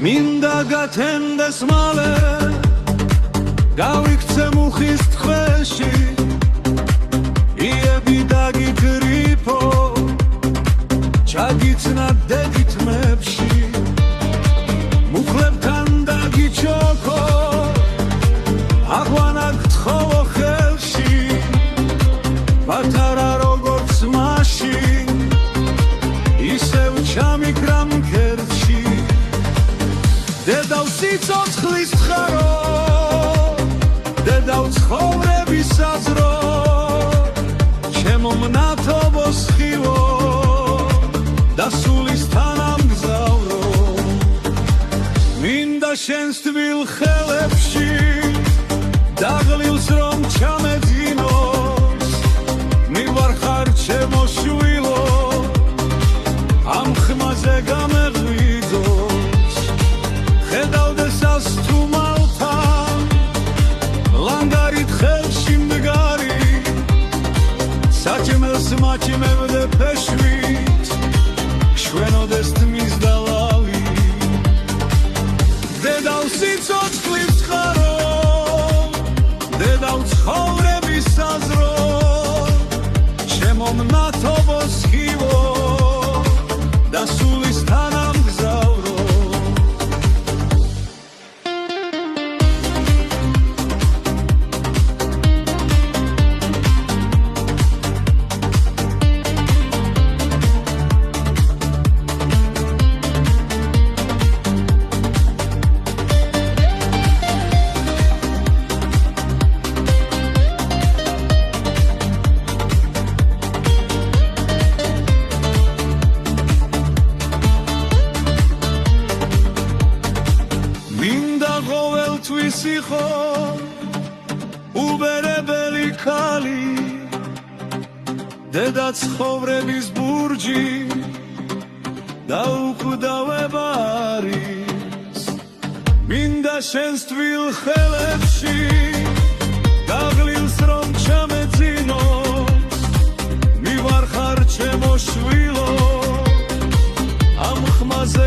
მინდა გათენდეს მალე გავიქცე მუხის ტყვეში იები დაგიგრიფო ჩაგიცნა დედითმებში მუხლებთან დაგიჩოქო აღვანა გთხოვო ხელში პატარა როგორც მაშინ ისევ ჩამიგრა მკერდში დედავ სიცოცხლის თხარო დედავ ცხოვრების საზრო ჩემო მნათობო სხივო და სულისთან ამგზავრო მინდა შენს თბილ ხელებში დაღლილს რომ ჩამეძინოს მივარხარ ჩემო შვილო ამ ხმაზე გამეღვიძოს ხედავდეს ასთუმალთან ლანგარით ხელში მდგარი საჭმელს მაჭმევდე ფეშვით შვენოდეს თმის დალავი დედავ სიცოცხლის თხარო დედავ ცხოვრების საზრო ჩემო მნათობო სხივო და სულისთან ამგზავრო მინდა ყოველთვის იყო უბერებელი ქალი დედა ცხოვრების ბურჯი და უკვდავება არის მინდა შენს თბილ ხელებში დაღლილს რომ ჩამეძინოს მივარხარ ჩემო შვილო ამ ხმაზე